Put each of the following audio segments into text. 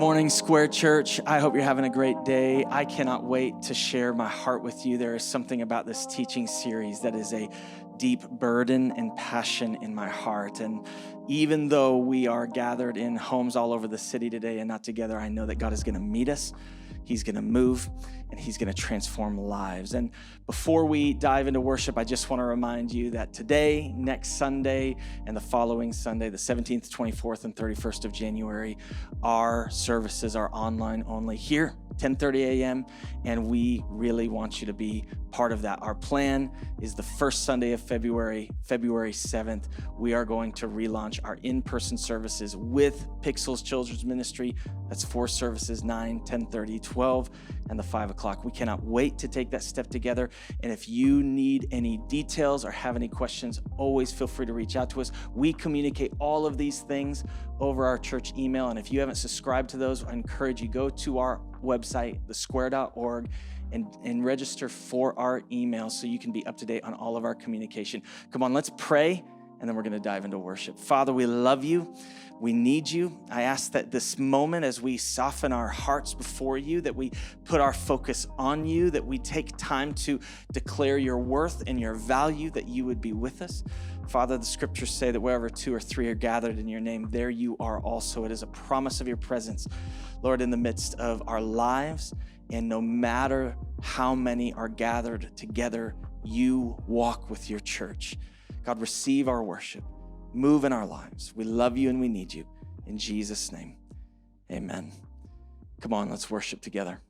morning, Square Church. I hope you're having a great day. I cannot wait to share my heart with you. There is something about this teaching series that is a deep burden and passion in my heart. And even though we are gathered in homes all over the city today and not together, I know that God is going to meet us. He's going to move, and he's going to transform lives. And before we dive into worship, I just want to remind you that today, next Sunday, and the following Sunday, the 17th, 24th, and 31st of January, our services are online only here, 10:30 a.m., and we really want you to be part of that. Our plan is the first Sunday of February 7th, we are going to relaunch our in-person services with Pixels Children's Ministry. That's 4 services, 9, 10:30, 12, and the 5 o'clock. We cannot wait to take that step together. And if you need any details or have any questions, always feel free to reach out to us. We communicate all of these things over our church email. And if you haven't subscribed to those, I encourage you, go to our website, thesquare.org, and register for our email so you can be up to date on all of our communication. Come on, let's pray, and then we're going to dive into worship. Father, we love you. We need you. I ask that this moment, as we soften our hearts before you, that we put our focus on you, that we take time to declare your worth and your value, that you would be with us. Father, the scriptures say that wherever 2 or 3 are gathered in your name, there you are also. It is a promise of your presence, Lord, in the midst of our lives. And no matter how many are gathered together, you walk with your church. God, receive our worship. Move in our lives. We love you and we need you. In Jesus' name, amen. Come on, let's worship together.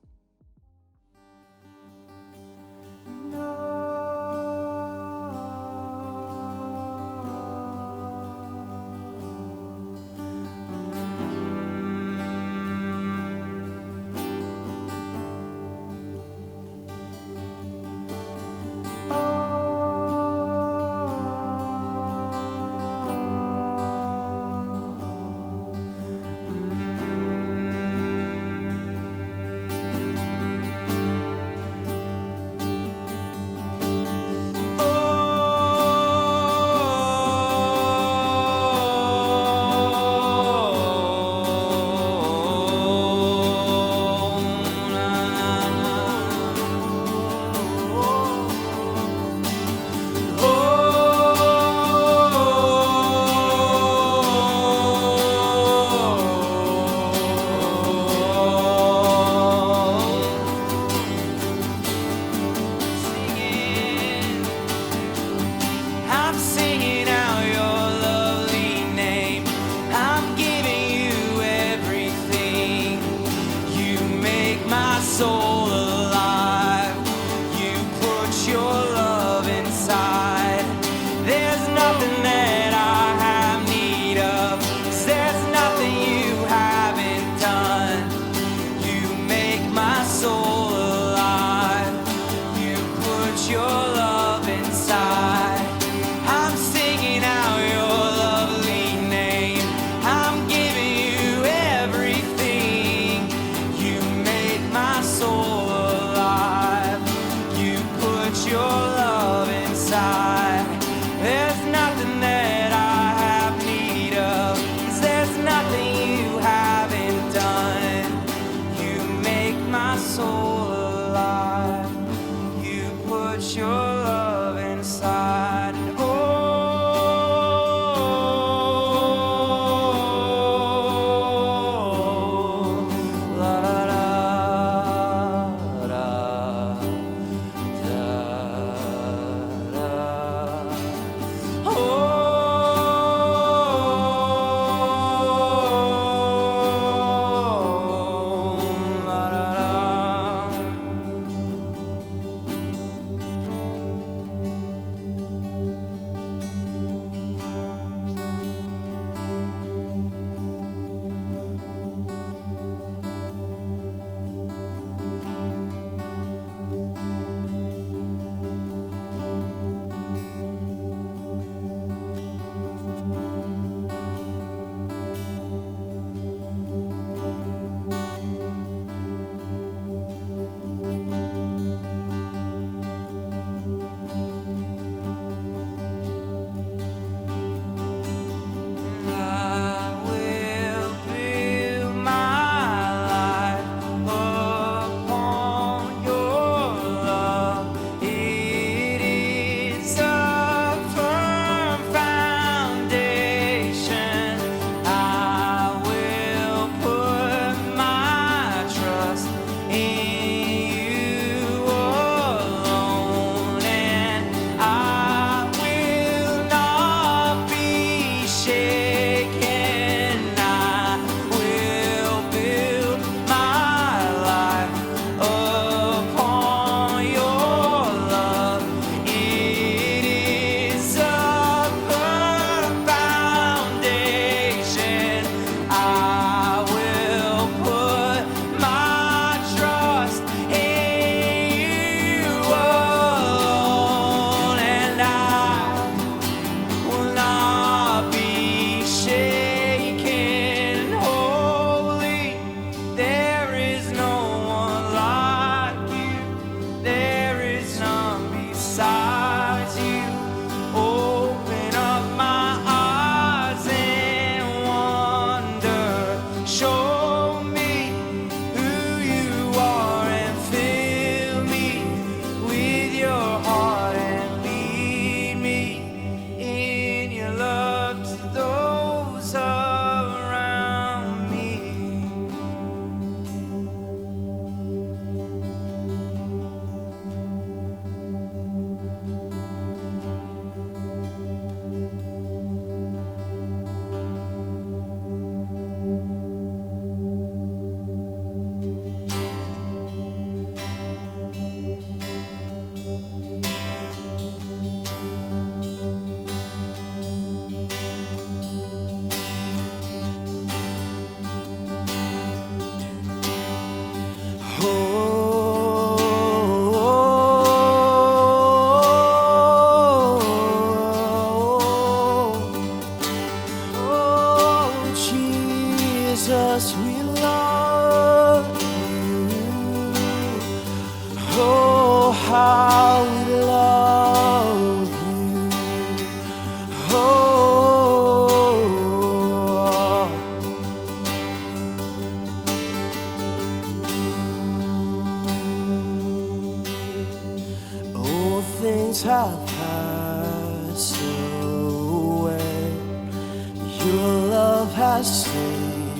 I stay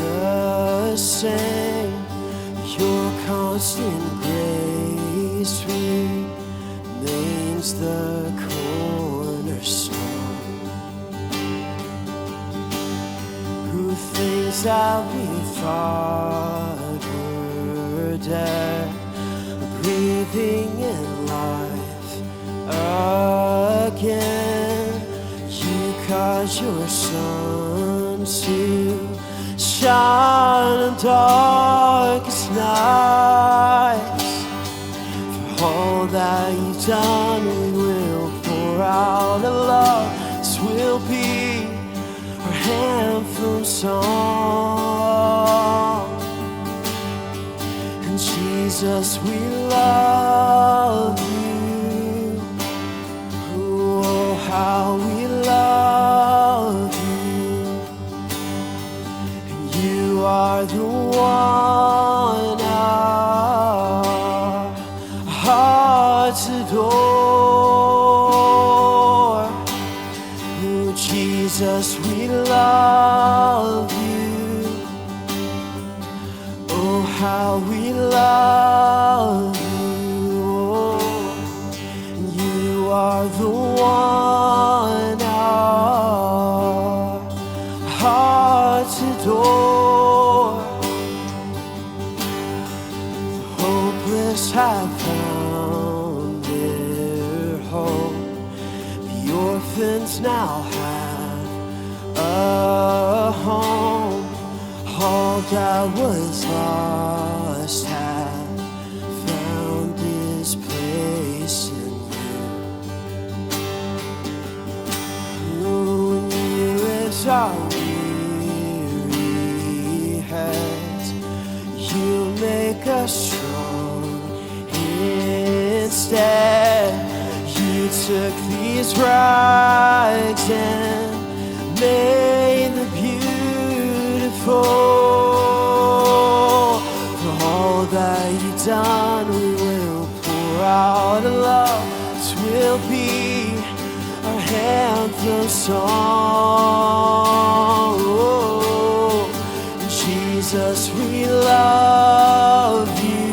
the same. Your constant grace remains the cornerstone. Who things that we thought were dead, breathing in life again. You cause your sun to shine in darkest nights. For all that you've done, we will pour out a love. This will be our anthem song. And Jesus, we love you. Oh, how we love you. And you are the one our hearts adore. Oh, Jesus, we love you. Oh, how we love you. You are the one our hearts adore. The hopeless have found their hope. The orphans now have a home. All that was lost have found this place in you. When you lift our weary heads, you make us strong instead. You took these rags and made them beautiful. For all that you've done, we will pour out a love. This will be our anthem song. Oh, Jesus, we love you.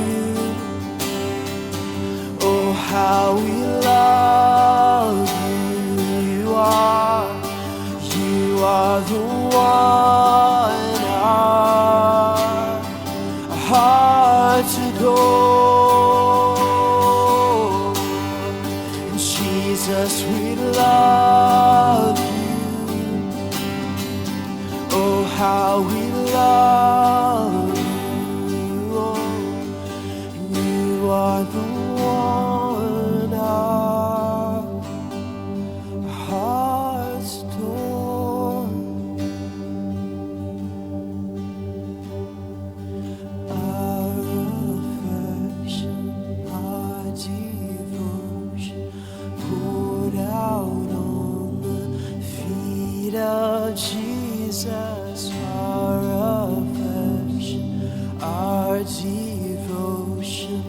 Oh, how we love you. You are the one our hearts adore. And Jesus, we love you. Oh, how we love you. Oh, you are the one our hearts adore. Our affection, our devotion, poured out on the feet of Jesus. Our affection, our devotion,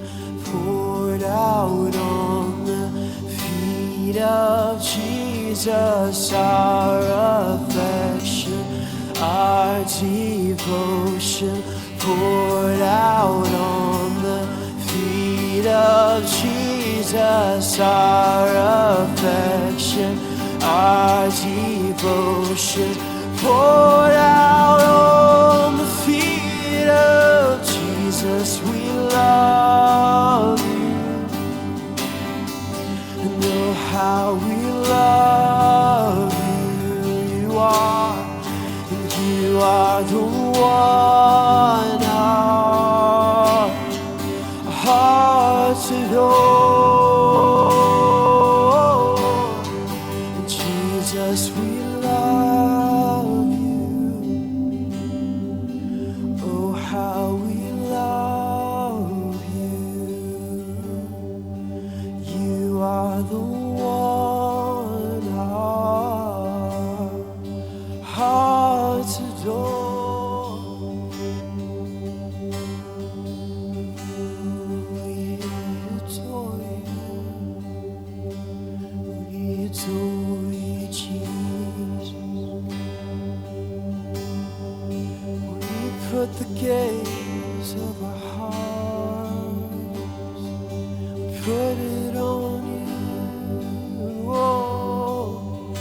poured out on the feet of Jesus. Our affection, our devotion, poured out on the feet of Jesus. Our affection, our devotion, poured out on the feet of Jesus. We love you. And oh, how we love you. You are the one our hearts adore. And Jesus, we love you. Oh, how we love you. You are the one our hearts adore. We adore you, Jesus. at the gaze of our hearts, put it on you. Oh,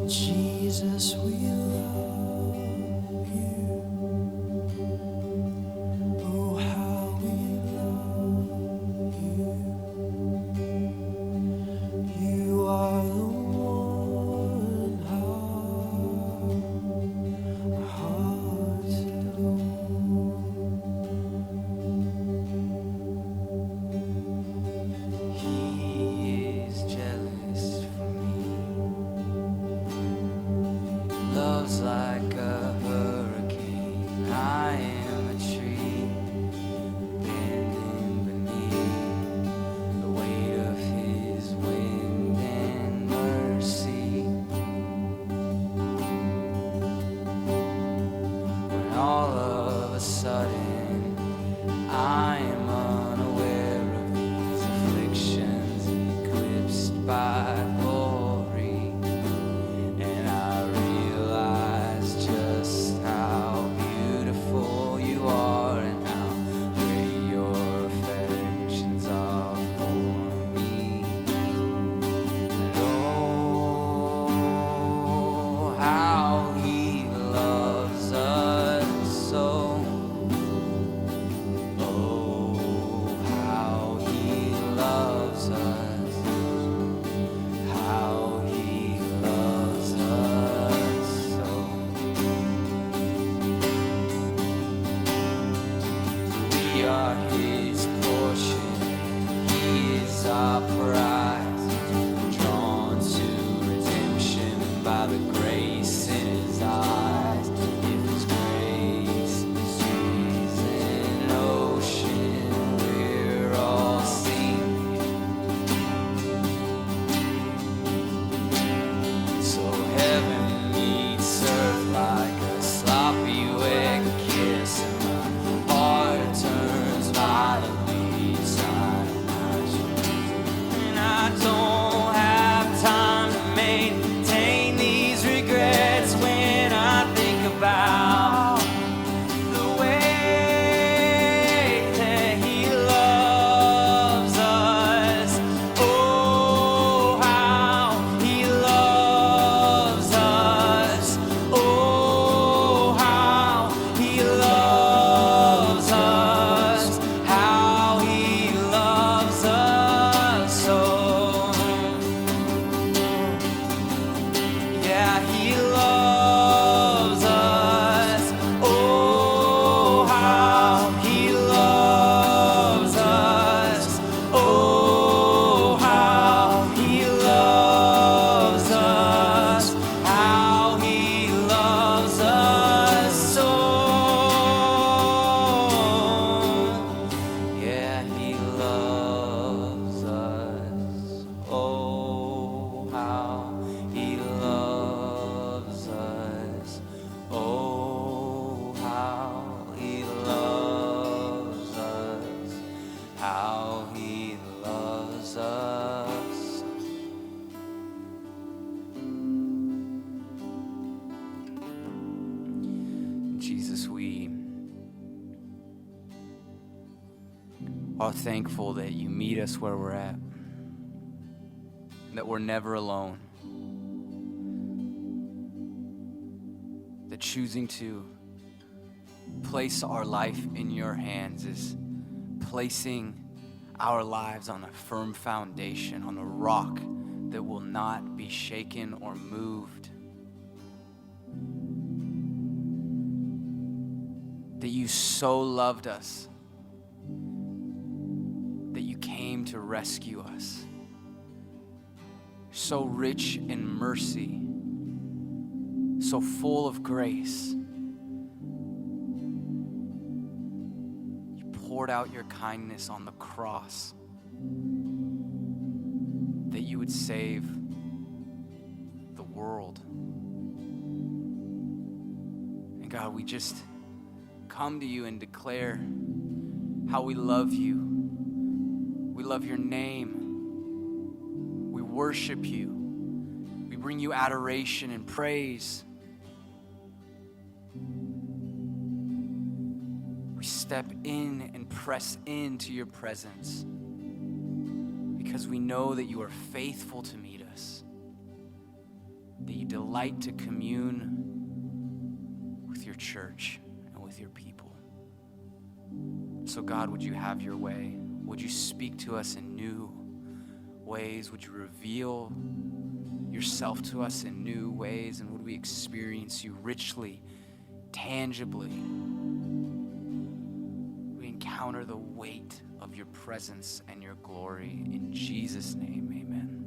Jesus, we love you. Oh, how we love you. You are the one our hearts adore. He is jealous for me. Love's like a hurricane. I am a tree bending beneath the weight of his wind and mercy. When all of a sudden I am unaware of these afflictions eclipsed by glory, and I realize just how beautiful you are and how great your affections are for me. And oh, how he loves us so. Oh, how he loves us. How he loves us so. We are his portion, he is our prize, drawn to redemption by the grace in his eyes. If his grace is an ocean, we're all sinking. So heaven meets earth like a sloppy wet kiss, and my heart turns violently inside of my chest. And I don't have time to maintain these regrets when I think about the way that he loves us. Oh, how he loves us. Oh, how he loves us. How he loves us so. Yeah, he loves us. Oh, how he loves us. Oh, how he loves us. How he loves us so. Yeah, he loves us. Oh, how he loves us. Oh, how he loves us. How he loves us. Jesus, we are thankful that you meet us where we're at, that we're never alone, that choosing to place our life in your hands is placing our lives on a firm foundation, on a rock that will not be shaken or moved. That you so loved us that you came to rescue us. So rich in mercy, so full of grace. You poured out your kindness on the cross that you would save the world. And God, we just come to you and declare how we love you. We love your name. We worship you. We bring you adoration and praise. step in and press into your presence because we know that you are faithful to meet us, that you delight to commune with your church and with your people. So God, would you have your way? Would you speak to us in new ways? Would you reveal yourself to us in new ways? And would we experience you richly, tangibly? We encounter the weight of your presence and your glory. In Jesus' name, amen.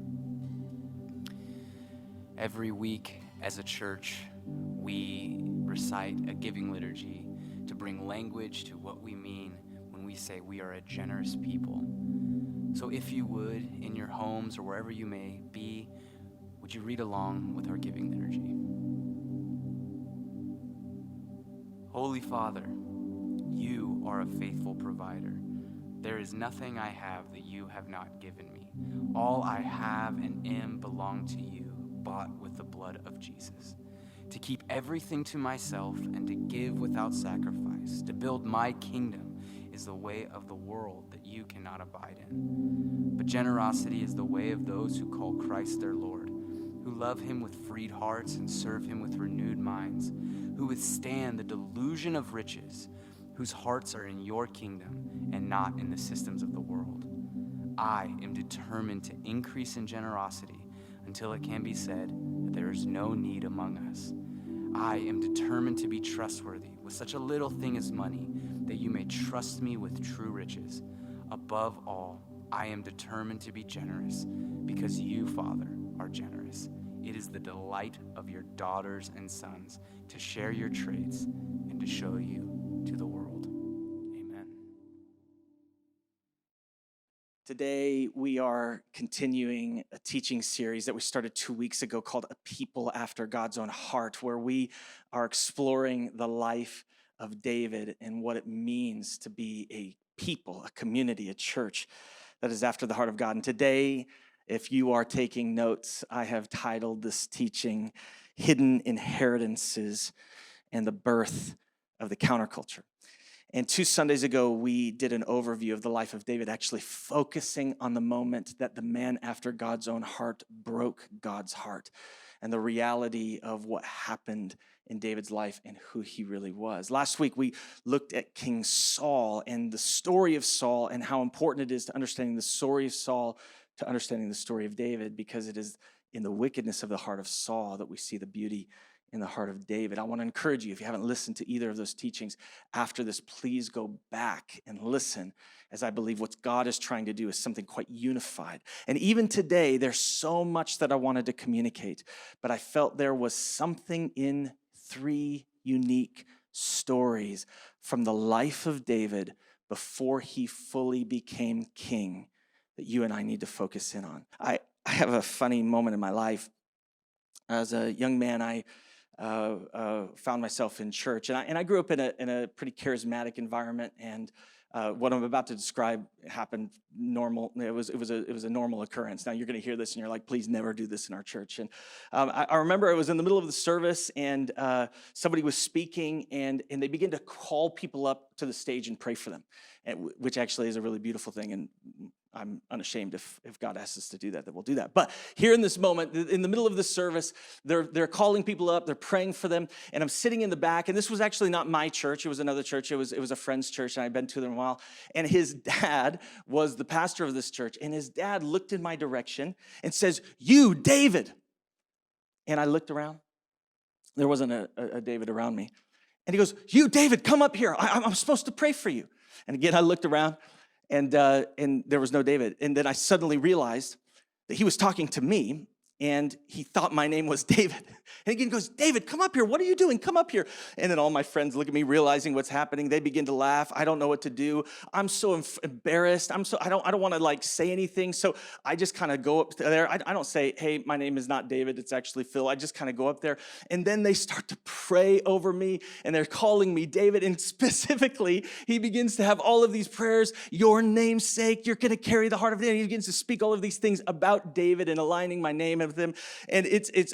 Every week as a church, we recite a giving liturgy to bring language to what we mean when we say we are a generous people. So if you would, in your homes or wherever you may be, would you read along with our giving liturgy? Holy Father, you are a faithful provider. There is nothing I have that you have not given me. All I have and am belong to you, bought with the blood of Jesus. To keep everything to myself and to give without sacrifice, to build my kingdom is the way of the world that you cannot abide in. But generosity is the way of those who call Christ their Lord, who love him with freed hearts and serve him with renewed minds, who withstand the delusion of riches, whose hearts are in your kingdom and not in the systems of the world. I am determined to increase in generosity until it can be said that there is no need among us. I am determined to be trustworthy with such a little thing as money, that you may trust me with true riches. Above all, I am determined to be generous because you, Father, are generous. It is the delight of your daughters and sons to share your traits and to show you to the world. Amen. Today, we are continuing a teaching series that we started 2 weeks ago called A People After God's Own Heart, where we are exploring the life of David and what it means to be a people, a community, a church that is after the heart of God. And today, if you are taking notes, I have titled this teaching, Hidden Inheritances and the Birth of the Counterculture. And 2 Sundays ago, we did an overview of the life of David, actually focusing on the moment that the man after God's own heart broke God's heart and the reality of what happened in David's life and who he really was. Last week, we looked at King Saul and the story of Saul and how important it is to understanding the story of Saul to understanding the story of David, because it is in the wickedness of the heart of Saul that we see the beauty in the heart of David. I want to encourage you, if you haven't listened to either of those teachings after this, please go back and listen, as I believe what God is trying to do is something quite unified. And even today, there's so much that I wanted to communicate, but I felt there was something in 3 unique stories from the life of David before he fully became king that you and I need to focus in on. I have a funny moment in my life. As a young man, I found myself in church, and I grew up in a pretty charismatic environment. And what I'm about to describe happened normal. It was a normal occurrence. Now you're going to hear this, and you're like, please never do this in our church. And I remember it was in the middle of the service, and somebody was speaking, and they began to call people up to the stage and pray for them, which actually is a really beautiful thing. And I'm unashamed if God asks us to do that we'll do that. But here in this moment, in the middle of the service, they're calling people up, they're praying for them, and I'm sitting in the back, and this was actually not my church, it was another church, it was a friend's church, and I'd been to them a while, and his dad was the pastor of this church, and his dad looked in my direction and says, "You, David." And I looked around. There wasn't a David around me. And he goes, "You, David, come up here. I'm supposed to pray for you." And again, I looked around, and there was no David. And then I suddenly realized that he was talking to me, and he thought my name was David. And again, he goes, "David, come up here. What are you doing? Come up here." And then all my friends look at me, realizing what's happening. They begin to laugh. I don't know what to do. I'm so embarrassed. I don't want to say anything. So I just kind of go up there. I don't say, "Hey, my name is not David. It's actually Phil." I just kind of go up there. And then they start to pray over me, and they're calling me David. And specifically, he begins to have all of these prayers. "Your name's sake, you're going to carry the heart of David." He begins to speak all of these things about David and aligning my name. And of them. And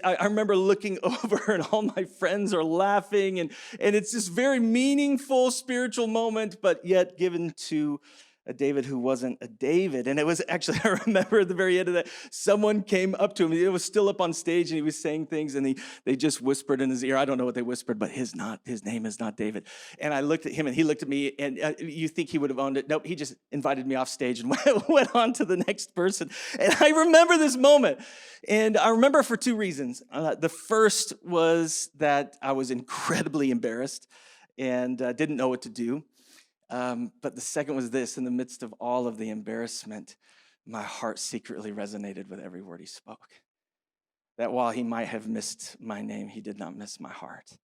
I remember looking over and all my friends are laughing, and it's this very meaningful spiritual moment, but yet given to a David who wasn't a David. And it was actually, I remember at the very end of that, someone came up to him. It was still up on stage, and he was saying things, and they just whispered in his ear. I don't know what they whispered, but his name is not David. And I looked at him, and he looked at me, and you think he would have owned it. Nope, he just invited me off stage and went on to the next person. And I remember this moment, and I remember for two reasons. The first was that I was incredibly embarrassed and didn't know what to do. But the second was this: in the midst of all of the embarrassment, my heart secretly resonated with every word he spoke. That while he might have missed my name, he did not miss my heart.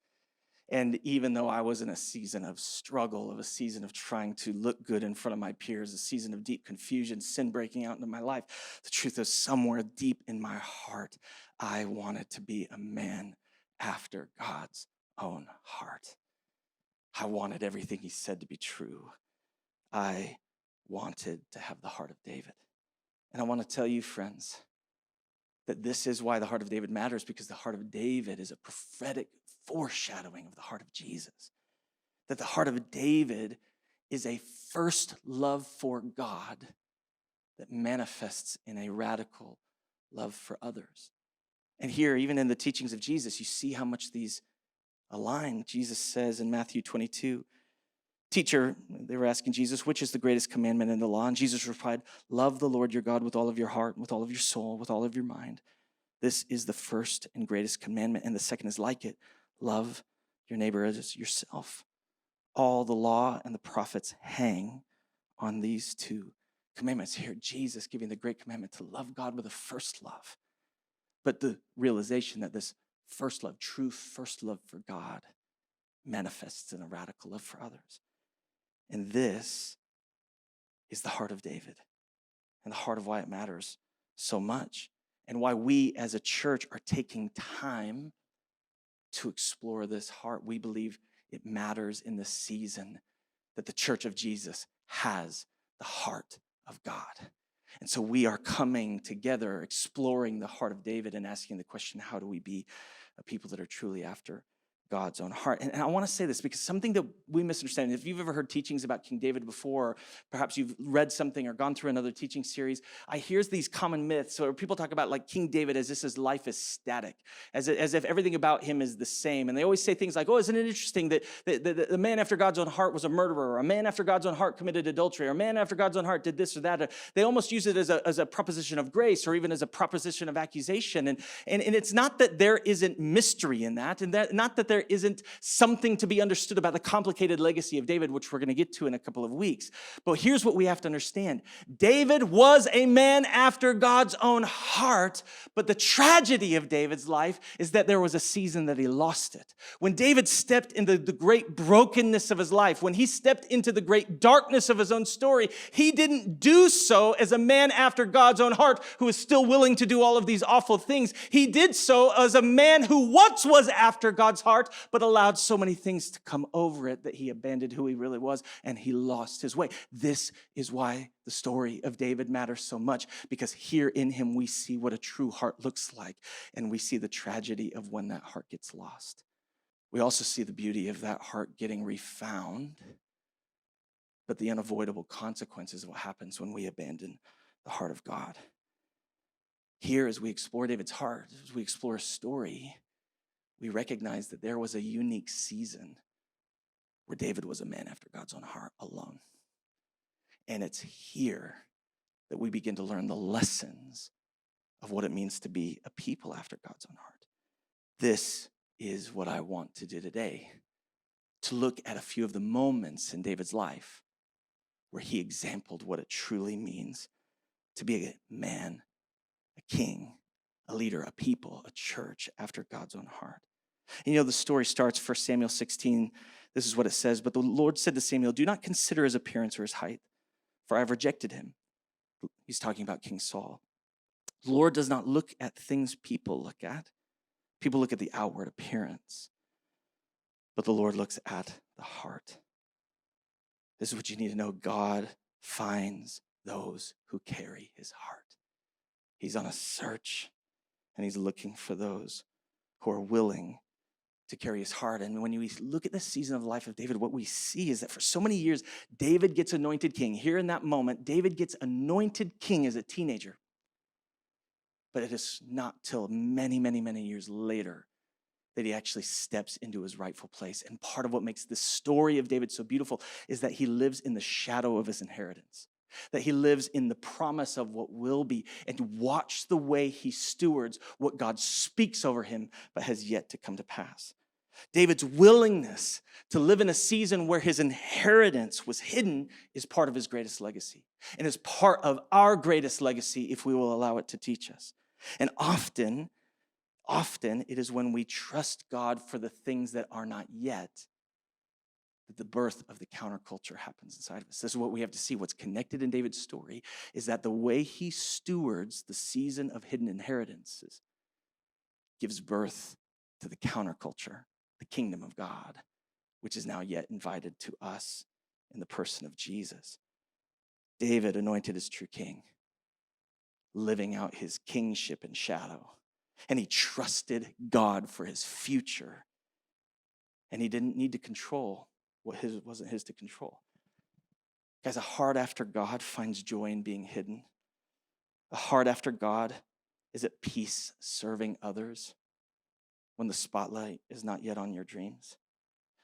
And even though I was in a season of struggle, of a season of trying to look good in front of my peers, a season of deep confusion, sin breaking out into my life, the truth is somewhere deep in my heart, I wanted to be a man after God's own heart. I wanted everything he said to be true. I wanted to have the heart of David. And I want to tell you, friends, that this is why the heart of David matters, because the heart of David is a prophetic foreshadowing of the heart of Jesus. That the heart of David is a first love for God that manifests in a radical love for others. And here, even in the teachings of Jesus, you see how much these align. Jesus says in Matthew 22, "Teacher," they were asking Jesus, "which is the greatest commandment in the law?" And Jesus replied, "Love the Lord your God with all of your heart, with all of your soul, with all of your mind. This is the first and greatest commandment, and the second is like it. Love your neighbor as yourself. All the law and the prophets hang on these two commandments." Here, Jesus giving the great commandment to love God with a first love. But the realization that this first love, true first love for God, manifests in a radical love for others. And this is the heart of David, and the heart of why it matters so much, and why we as a church are taking time to explore this heart. We believe it matters in this season that the church of Jesus has the heart of God. And so we are coming together, exploring the heart of David and asking the question, how do we be a people that are truly after God's own heart? And I want to say this because something that we misunderstand, if you've ever heard teachings about King David before, or perhaps you've read something or gone through another teaching series, I hear these common myths, or people talk about like King David as this, his life is static, as if everything about him is the same. And they always say things like, oh, isn't it interesting that the man after God's own heart was a murderer, or a man after God's own heart committed adultery, or a man after God's own heart did this or that. They almost use it as a proposition of grace, or even as a proposition of accusation. And it's not that there isn't mystery in that, and that not that there isn't something to be understood about the complicated legacy of David, which we're going to get to in a couple of weeks. But here's what we have to understand. David was a man after God's own heart, but the tragedy of David's life is that there was a season that he lost it. When David stepped into the great brokenness of his life, when he stepped into the great darkness of his own story, he didn't do so as a man after God's own heart who is still willing to do all of these awful things. He did so as a man who once was after God's heart, but allowed so many things to come over it that he abandoned who he really was, and he lost his way. This is why the story of David matters so much, because here in him we see what a true heart looks like, and we see the tragedy of when that heart gets lost. We also see the beauty of that heart getting refound, but the unavoidable consequences of what happens when we abandon the heart of God. Here, as we explore David's heart, as we explore his story, we recognize that there was a unique season where David was a man after God's own heart alone. And it's here that we begin to learn the lessons of what it means to be a people after God's own heart. This is what I want to do today, to look at a few of the moments in David's life where he exemplified what it truly means to be a man, a king, a leader, a people, a church after God's own heart. And the story starts 1 Samuel 16. This is what it says. "But the Lord said to Samuel, do not consider his appearance or his height, for I have rejected him." He's talking about King Saul. "The Lord does not look at things people look at. People look at the outward appearance, but the Lord looks at the heart." This is what you need to know. God finds those who carry his heart. He's on a search. And he's looking for those who are willing to carry his heart. And when we look at the season of the life of David, what we see is that for so many years, David gets anointed king. Here in that moment, David gets anointed king as a teenager. But it is not till many, many, many years later that he actually steps into his rightful place. And part of what makes the story of David so beautiful is that he lives in the shadow of his inheritance, that he lives in the promise of what will be, and to watch the way he stewards what God speaks over him but has yet to come to pass. David's willingness to live in a season where his inheritance was hidden is part of his greatest legacy, and is part of our greatest legacy if we will allow it to teach us. And often it is when we trust God for the things that are not yet that the birth of the counterculture happens inside of us. This is what we have to see. What's connected in David's story is that the way he stewards the season of hidden inheritances gives birth to the counterculture, the kingdom of God, which is now yet invited to us in the person of Jesus. David, anointed as true king, living out his kingship in shadow. And he trusted God for his future. And he didn't need to control what wasn't his to control. Guys, a heart after God finds joy in being hidden. A heart after God is at peace serving others when the spotlight is not yet on your dreams.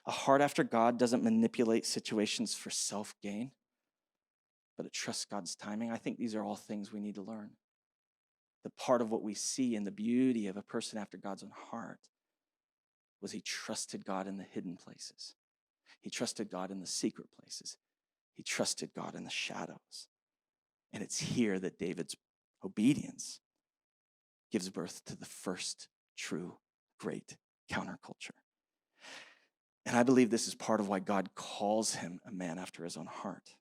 A heart after God doesn't manipulate situations for self-gain, but it trusts God's timing. I think these are all things we need to learn. The part of what we see in the beauty of a person after God's own heart was he trusted God in the hidden places. He trusted God in the secret places. He trusted God in the shadows. And it's here that David's obedience gives birth to the first true great counterculture. And I believe this is part of why God calls him a man after his own heart.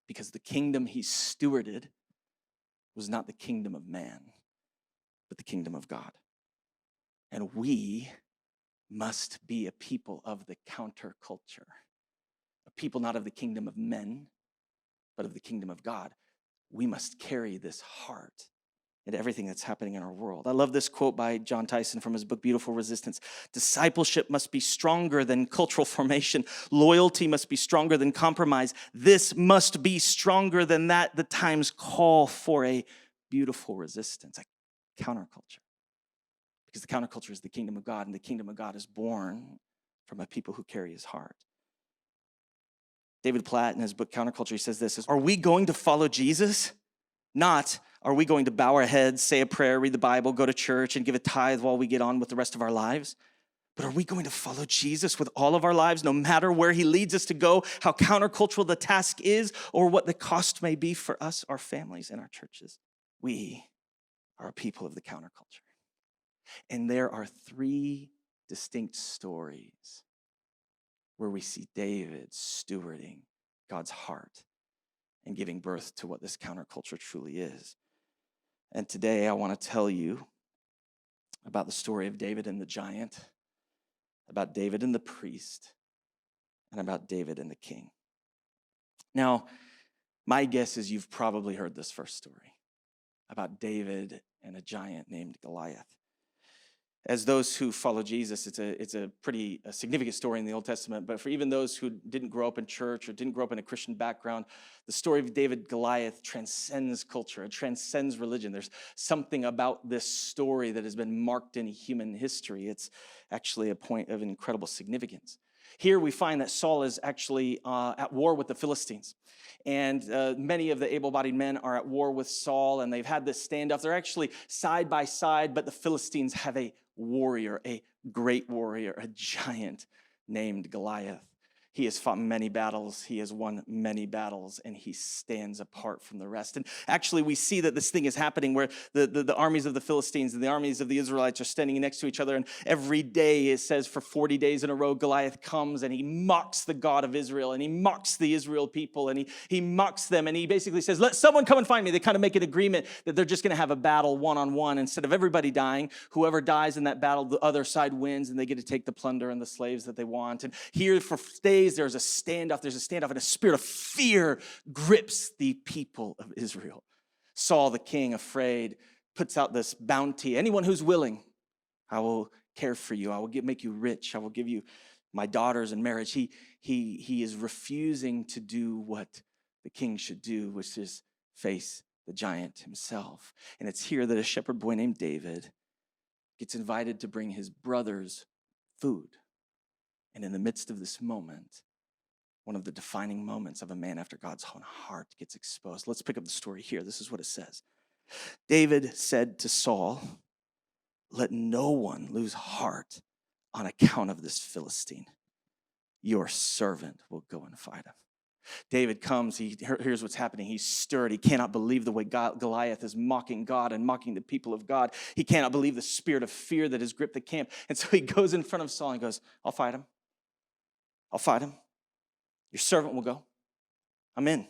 Because the kingdom he stewarded was not the kingdom of man, but the kingdom of God. And we must be a people of the counterculture, a people not of the kingdom of men, but of the kingdom of God. We must carry this heart into everything that's happening in our world. I love this quote by John Tyson from his book, Beautiful Resistance. Discipleship must be stronger than cultural formation. Loyalty must be stronger than compromise. This must be stronger than that. The times call for a beautiful resistance, a counterculture. Because the counterculture is the kingdom of God, and the kingdom of God is born from a people who carry his heart. David Platt, in his book, Counterculture, he says this, are we going to follow Jesus? Not, are we going to bow our heads, say a prayer, read the Bible, go to church, and give a tithe while we get on with the rest of our lives? But are we going to follow Jesus with all of our lives, no matter where he leads us to go, how countercultural the task is, or what the cost may be for us, our families, and our churches? We are a people of the counterculture. And there are three distinct stories where we see David stewarding God's heart and giving birth to what this counterculture truly is. And today I want to tell you about the story of David and the giant, about David and the priest, and about David and the king. Now, my guess is you've probably heard this first story about David and a giant named Goliath. As those who follow Jesus, it's a pretty significant story in the Old Testament. But for even those who didn't grow up in church or didn't grow up in a Christian background, the story of David Goliath transcends culture. It transcends religion. There's something about this story that has been marked in human history. It's actually a point of incredible significance. Here we find that Saul is actually at war with the Philistines. And many of the able-bodied men are at war with Saul, and they've had this standoff. They're actually side by side, but the Philistines have a warrior, a great warrior, a giant named Goliath. He has fought many battles, he has won many battles, and he stands apart from the rest. And actually, we see that this thing is happening where the armies of the Philistines and the armies of the Israelites are standing next to each other, and every day, it says, for 40 days in a row, Goliath comes and he mocks the God of Israel, and he mocks the Israel people, and he mocks them, and he basically says, let someone come and find me. They kind of make an agreement that they're just going to have a battle one-on-one. Instead of everybody dying, whoever dies in that battle, the other side wins, and they get to take the plunder and the slaves that they want. And here for days, there's a standoff, and a spirit of fear grips the people of Israel. Saul, the king, afraid, puts out this bounty. Anyone who's willing, I will care for you. I will make you rich. I will give you my daughters in marriage. He is refusing to do what the king should do, which is face the giant himself. And it's here that a shepherd boy named David gets invited to bring his brothers food. And in the midst of this moment, one of the defining moments of a man after God's own heart gets exposed. Let's pick up the story here. This is what it says. David said to Saul, "Let no one lose heart on account of this Philistine. Your servant will go and fight him." David comes, here's what's happening. He's stirred. He cannot believe the way Goliath is mocking God and mocking the people of God. He cannot believe the spirit of fear that has gripped the camp. And so he goes in front of Saul and goes, I'll fight him. I'll fight him. Your servant will go. I'm in.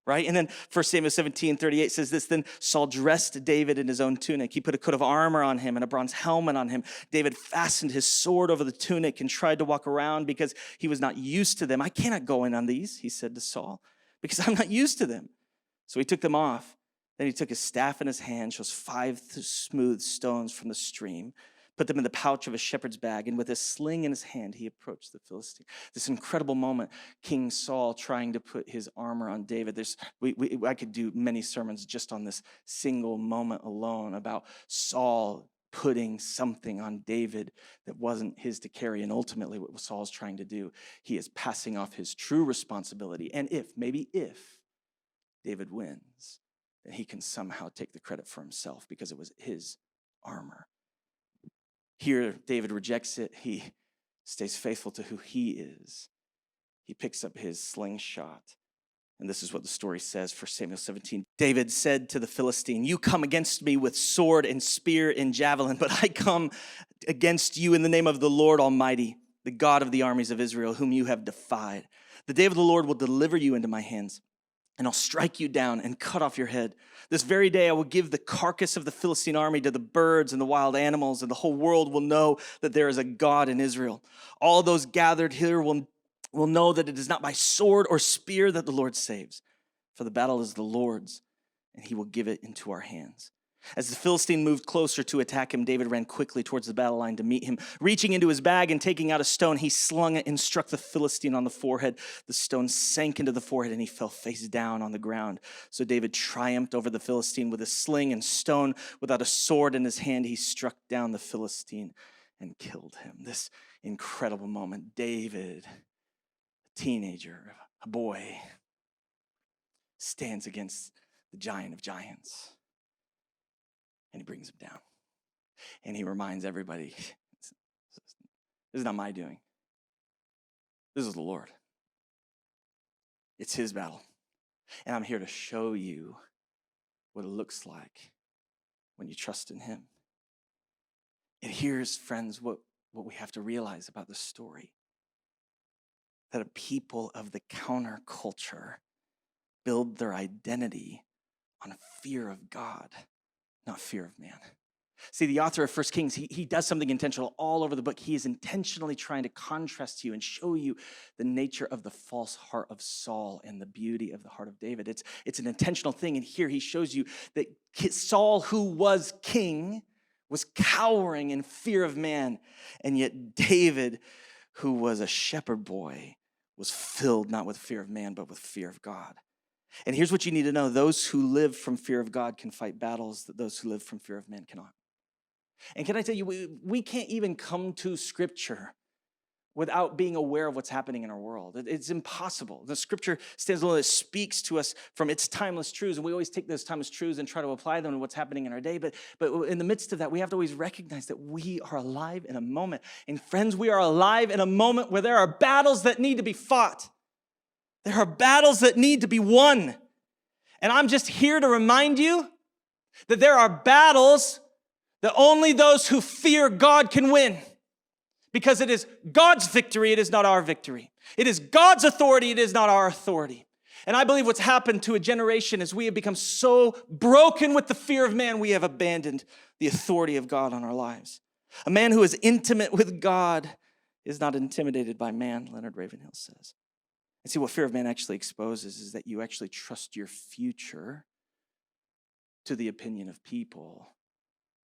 Right? And then 1 Samuel 17:38 says this, then Saul dressed David in his own tunic. He put a coat of armor on him and a bronze helmet on him. David fastened his sword over the tunic and tried to walk around because he was not used to them. I cannot go in on these, he said to Saul, because I'm not used to them. So he took them off. Then he took his staff in his hand, chose 5 smooth stones from the stream, put them in the pouch of a shepherd's bag, and with a sling in his hand, he approached the Philistine. This incredible moment, King Saul trying to put his armor on David. I could do many sermons just on this single moment alone about Saul putting something on David that wasn't his to carry, and ultimately what Saul's trying to do, he is passing off his true responsibility. And maybe if David wins, then he can somehow take the credit for himself because it was his armor. Here, David rejects it. He stays faithful to who he is. He picks up his slingshot. And this is what the story says for Samuel 17. David said to the Philistine, you come against me with sword and spear and javelin, but I come against you in the name of the Lord Almighty, the God of the armies of Israel, whom you have defied. The day of the Lord will deliver you into my hands, and I'll strike you down and cut off your head. This very day I will give the carcass of the Philistine army to the birds and the wild animals, and the whole world will know that there is a God in Israel. All those gathered here will know that it is not by sword or spear that the Lord saves, for the battle is the Lord's, and he will give it into our hands. As the Philistine moved closer to attack him, David ran quickly towards the battle line to meet him. Reaching into his bag and taking out a stone, he slung it and struck the Philistine on the forehead. The stone sank into the forehead and he fell face down on the ground. So David triumphed over the Philistine with a sling and stone. Without a sword in his hand, he struck down the Philistine and killed him. This incredible moment. David, a teenager, a boy, stands against the giant of giants. And he brings him down. And he reminds everybody, this is not my doing. This is the Lord. It's his battle. And I'm here to show you what it looks like when you trust in him. And here's, friends, what we have to realize about this story. That a people of the counterculture build their identity on fear of God, not fear of man. See, the author of 1 Kings, he does something intentional all over the book. He is intentionally trying to contrast to you and show you the nature of the false heart of Saul and the beauty of the heart of David. It's an intentional thing. And here he shows you that Saul, who was king, was cowering in fear of man. And yet David, who was a shepherd boy, was filled not with fear of man, but with fear of God. And here's what you need to know. Those who live from fear of God can fight battles that those who live from fear of man cannot. And can I tell you, we can't even come to Scripture without being aware of what's happening in our world. It's impossible. The Scripture stands alone. It speaks to us from its timeless truths, and we always take those timeless truths and try to apply them to what's happening in our day. But in the midst of that, we have to always recognize that we are alive in a moment. And friends, we are alive in a moment where there are battles that need to be fought. There are battles that need to be won. And I'm just here to remind you that there are battles that only those who fear God can win. Because it is God's victory, it is not our victory. It is God's authority, it is not our authority. And I believe what's happened to a generation is we have become so broken with the fear of man, we have abandoned the authority of God on our lives. A man who is intimate with God is not intimidated by man, Leonard Ravenhill says. And see, what fear of man actually exposes is that you actually trust your future to the opinion of people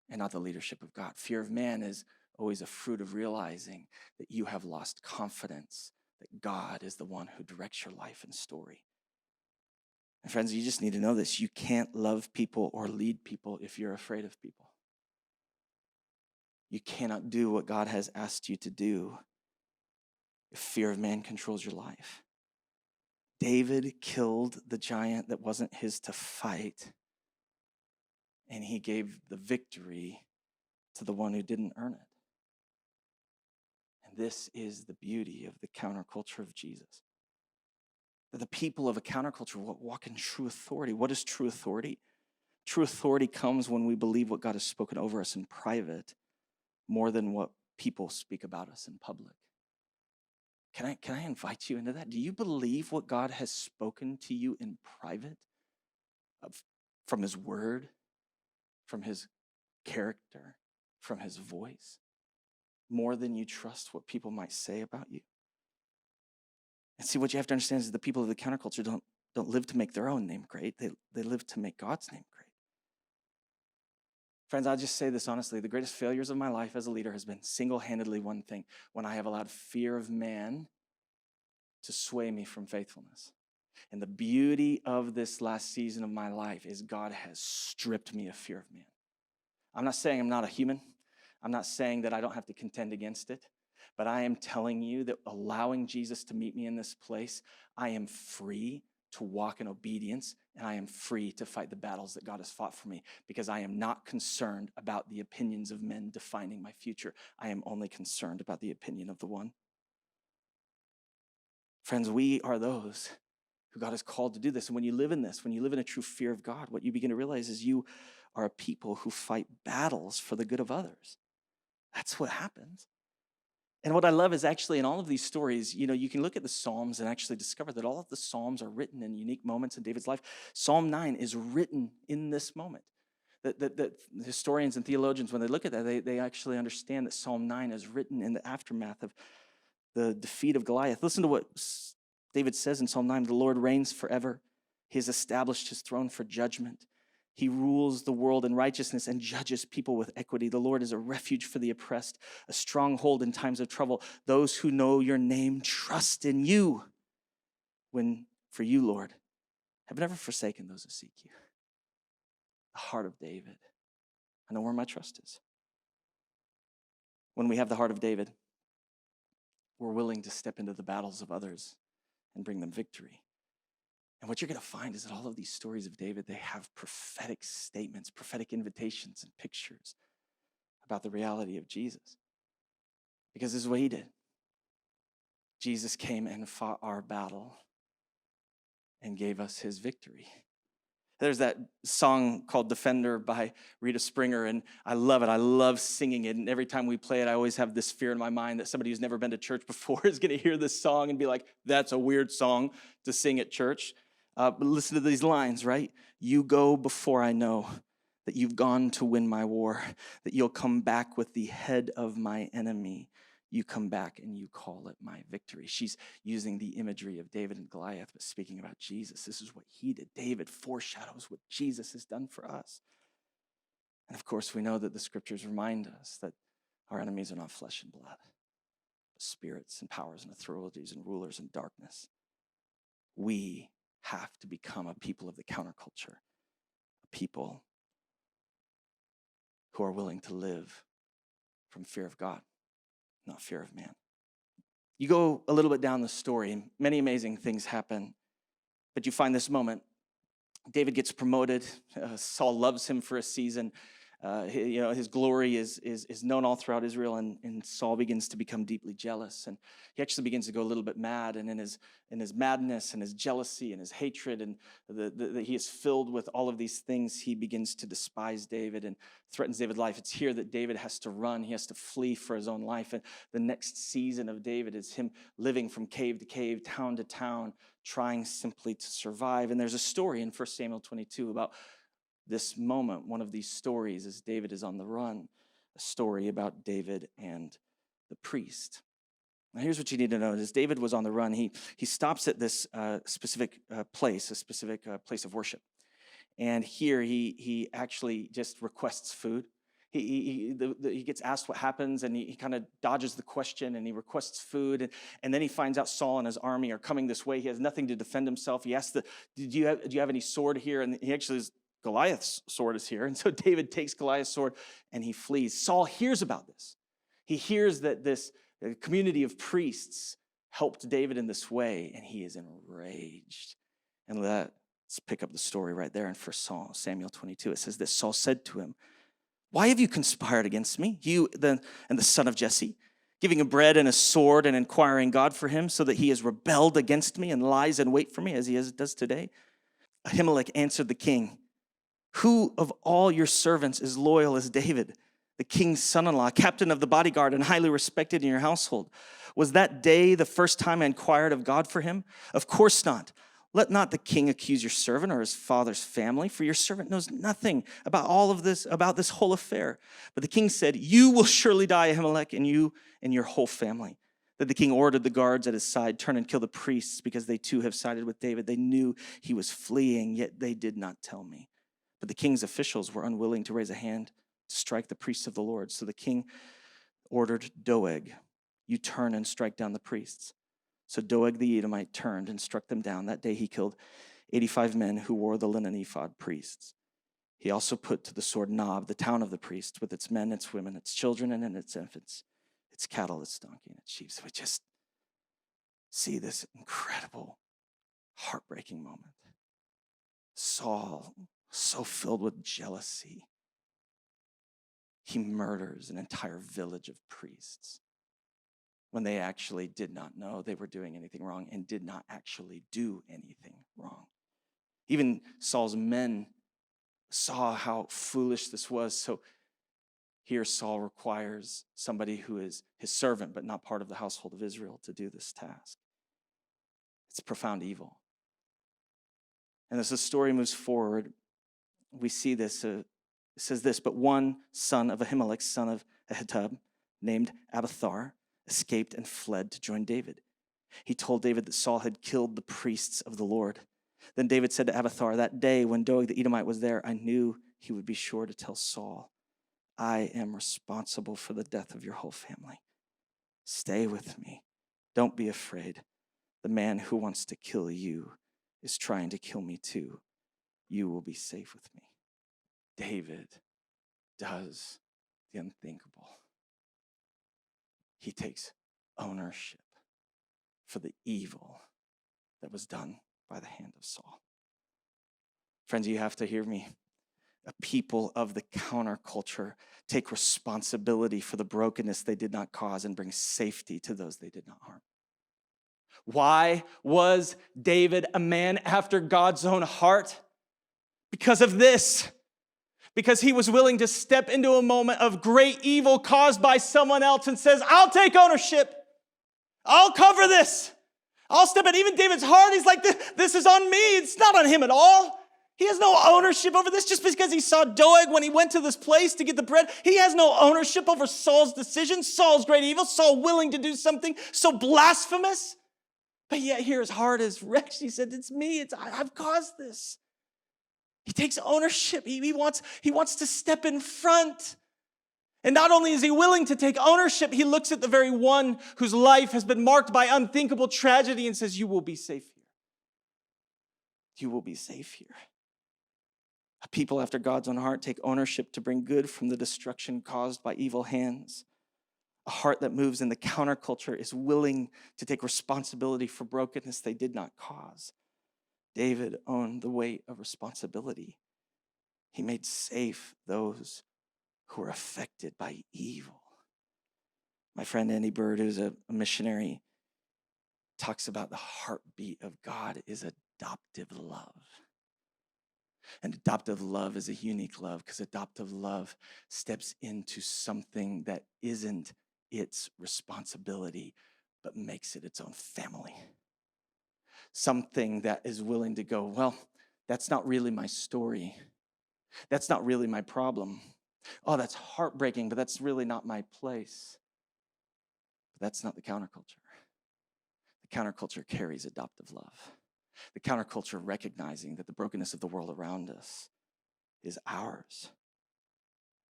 and not the leadership of God. Fear of man is always a fruit of realizing that you have lost confidence that God is the one who directs your life and story. And friends, you just need to know this. You can't love people or lead people if you're afraid of people. You cannot do what God has asked you to do if fear of man controls your life. David killed the giant that wasn't his to fight, and he gave the victory to the one who didn't earn it. And this is the beauty of the counterculture of Jesus. The people of a counterculture walk in true authority. What is true authority? True authority comes when we believe what God has spoken over us in private more than what people speak about us in public. Can I invite you into that? Do you believe what God has spoken to you in private from his word, from his character, from his voice, more than you trust what people might say about you? And see, what you have to understand is the people of the counterculture don't live to make their own name great. They live to make God's name great. Friends, I'll just say this honestly. The greatest failures of my life as a leader has been single-handedly one thing: when I have allowed fear of man to sway me from faithfulness. And the beauty of this last season of my life is God has stripped me of fear of man. I'm not saying I'm not a human. I'm not saying that I don't have to contend against it. But I am telling you that allowing Jesus to meet me in this place, I am free to walk in obedience, and I am free to fight the battles that God has fought for me, because I am not concerned about the opinions of men defining my future. I am only concerned about the opinion of the one. Friends, we are those who God has called to do this. And when you live in this, when you live in a true fear of God, what you begin to realize is you are a people who fight battles for the good of others. That's what happens. And what I love is actually in all of these stories, you can look at the Psalms and actually discover that all of the Psalms are written in unique moments in David's life. Psalm 9 is written in this moment. That historians and theologians, when they look at that, they actually understand that Psalm 9 is written in the aftermath of the defeat of Goliath. Listen to what David says in Psalm 9: "The Lord reigns forever. He has established his throne for judgment. He rules the world in righteousness and judges people with equity. The Lord is a refuge for the oppressed, a stronghold in times of trouble. Those who know your name trust in you. When for you, Lord, have never forsaken those who seek you." The heart of David. I know where my trust is. When we have the heart of David, we're willing to step into the battles of others and bring them victory. And what you're going to find is that all of these stories of David, they have prophetic statements, prophetic invitations and pictures about the reality of Jesus. Because this is what he did. Jesus came and fought our battle and gave us his victory. There's that song called Defender by Rita Springer, and I love it. I love singing it, and every time we play it, I always have this fear in my mind that somebody who's never been to church before is going to hear this song and be like, that's a weird song to sing at church. But listen to these lines, right? "You go before I know that you've gone to win my war, that you'll come back with the head of my enemy. You come back and you call it my victory." She's using the imagery of David and Goliath, but speaking about Jesus. This is what he did. David foreshadows what Jesus has done for us. And of course, we know that the scriptures remind us that our enemies are not flesh and blood, but spirits and powers and authorities and rulers in darkness. We have to become a people of the counterculture, a people who are willing to live from fear of God, not fear of man. You go a little bit down the story, and many amazing things happen, but you find this moment. David gets promoted. Saul loves him for a season. His glory is known all throughout Israel, and Saul begins to become deeply jealous, and he actually begins to go a little bit mad. And in his madness and his jealousy and his hatred, and he is filled with all of these things, he begins to despise David and threatens David's life. It's here that David has to run. He has to flee for his own life. And the next season of David is him living from cave to cave, town to town, trying simply to survive. And there's a story in 1 Samuel 22 about this moment. One of these stories is David is on the run, a story about David and the priest. Now, here's what you need to know: is David was on the run. He stops at this specific place, a specific place of worship. And here he actually just requests food. He gets asked what happens, and he kind of dodges the question, and he requests food. And then he finds out Saul and his army are coming this way. He has nothing to defend himself. He asks, do you have any sword here? And he actually says, Goliath's sword is here. And so David takes Goliath's sword, and he flees. Saul hears about this. He hears that this community of priests helped David in this way, and he is enraged. And let's pick up the story right there in 1 Samuel 22. It says this, Saul said to him, why have you conspired against me, you and the son of Jesse, giving him bread and a sword and inquiring God for him, so that he has rebelled against me and lies in wait for me as he does today? Ahimelech answered the king, who of all your servants is loyal as David, the king's son-in-law, captain of the bodyguard and highly respected in your household? Was that day the first time I inquired of God for him? Of course not. Let not the king accuse your servant or his father's family, for your servant knows nothing about all of this, about this whole affair. But the king said, you will surely die, Ahimelech, and you and your whole family. Then the king ordered the guards at his side, turn and kill the priests, because they too have sided with David. They knew he was fleeing, yet they did not tell me. But the king's officials were unwilling to raise a hand to strike the priests of the Lord. So the king ordered Doeg, you turn and strike down the priests. So Doeg the Edomite turned and struck them down. That day he killed 85 men who wore the linen ephod, priests. He also put to the sword Nob, the town of the priests, with its men, its women, its children, and its infants, its cattle, its donkey, and its sheep. So we just see this incredible, heartbreaking moment. Saul, so filled with jealousy, he murders an entire village of priests when they actually did not know they were doing anything wrong and did not actually do anything wrong. Even Saul's men saw how foolish this was. So here Saul requires somebody who is his servant but not part of the household of Israel to do this task. It's profound evil. And as the story moves forward, we see this. It says this, but one son of Ahimelech, son of Ahitub, named Abiathar, escaped and fled to join David. He told David that Saul had killed the priests of the Lord. Then David said to Abiathar, that day when Doeg the Edomite was there, I knew he would be sure to tell Saul, I am responsible for the death of your whole family. Stay with me. Don't be afraid. The man who wants to kill you is trying to kill me too. You will be safe with me. David does the unthinkable. He takes ownership for the evil that was done by the hand of Saul. Friends, you have to hear me. A people of the counterculture take responsibility for the brokenness they did not cause and bring safety to those they did not harm. Why was David a man after God's own heart? Because of this. Because he was willing to step into a moment of great evil caused by someone else and says, I'll take ownership. I'll cover this. I'll step in. Even David's heart, he's like, this is on me. It's not on him at all. He has no ownership over this just because he saw Doeg when he went to this place to get the bread. He has no ownership over Saul's decision, Saul's great evil, Saul willing to do something so blasphemous. But yet here his heart is wrecked. He said, it's me. I've caused this. He takes ownership. He wants to step in front. And not only is he willing to take ownership, he looks at the very one whose life has been marked by unthinkable tragedy and says, you will be safe here. You will be safe here. A people after God's own heart take ownership to bring good from the destruction caused by evil hands. A heart that moves in the counterculture is willing to take responsibility for brokenness they did not cause. David owned the weight of responsibility. He made safe those who were affected by evil. My friend Andy Bird, who's a missionary, talks about the heartbeat of God is adoptive love. And adoptive love is a unique love because adoptive love steps into something that isn't its responsibility, but makes it its own family. Something that is willing to go, well, that's not really my story. That's not really my problem. Oh, that's heartbreaking, but that's really not my place. But that's not the counterculture. The counterculture carries adoptive love. The counterculture recognizing that the brokenness of the world around us is ours.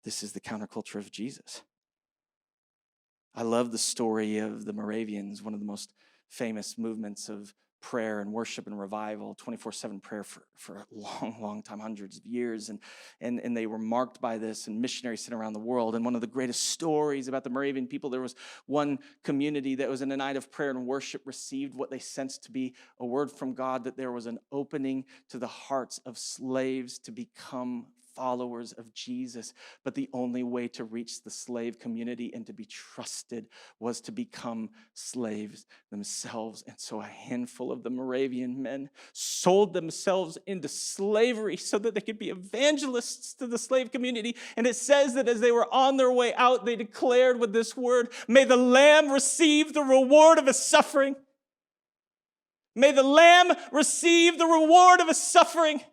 This is the counterculture of Jesus. I love the story of the Moravians, one of the most famous movements of prayer and worship and revival, 24/7 prayer for a long, long time, hundreds of years. And they were marked by this, and missionaries sent around the world. And one of the greatest stories about the Moravian people, there was one community that was in a night of prayer and worship, received what they sensed to be a word from God, that there was an opening to the hearts of slaves to become followers of Jesus. But the only way to reach the slave community and to be trusted was to become slaves themselves. And so a handful of the Moravian men sold themselves into slavery so that they could be evangelists to the slave community. And it says that as they were on their way out, they declared with this word, "May the Lamb receive the reward of his suffering." May the Lamb receive the reward of his suffering.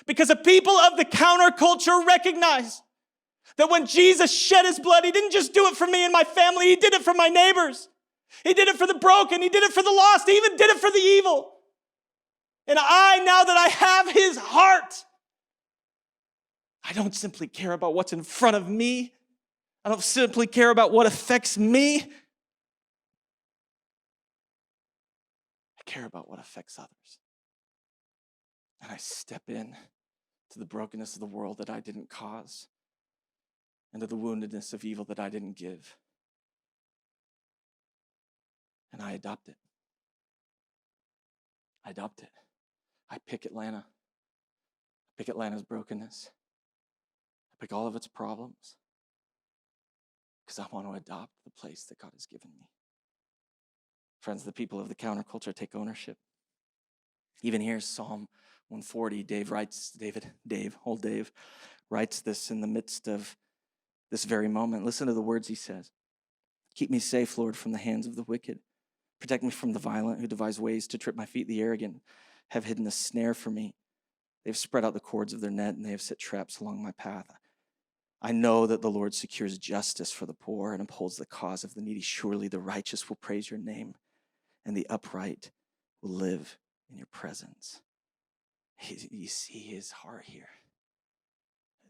Because the people of the counterculture recognize that when Jesus shed his blood, he didn't just do it for me and my family, he did it for my neighbors. He did it for the broken, he did it for the lost, he even did it for the evil. And I, now that I have his heart, I don't simply care about what's in front of me. I don't simply care about what affects me. I care about what affects others. And I step in to the brokenness of the world that I didn't cause, and to the woundedness of evil that I didn't give. And I adopt it. I adopt it. I pick Atlanta. I pick Atlanta's brokenness. I pick all of its problems, because I want to adopt the place that God has given me. Friends, the people of the counterculture take ownership. Even here, Psalm 140, Dave writes this in the midst of this very moment. Listen to the words he says. "Keep me safe, Lord, from the hands of the wicked. Protect me from the violent who devise ways to trip my feet. The arrogant have hidden a snare for me. They've spread out the cords of their net, and they have set traps along my path. I know that the Lord secures justice for the poor and upholds the cause of the needy. Surely the righteous will praise your name, and the upright will live in your presence." You see his heart here.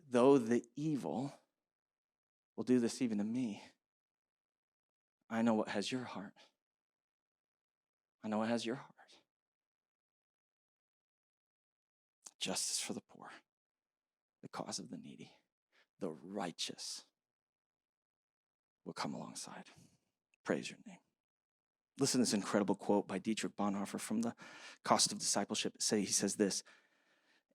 Though the evil will do this even to me, I know what has your heart. I know what has your heart. Justice for the poor, the cause of the needy, the righteous will come alongside. Praise your name. Listen to this incredible quote by Dietrich Bonhoeffer from The Cost of Discipleship. He says this,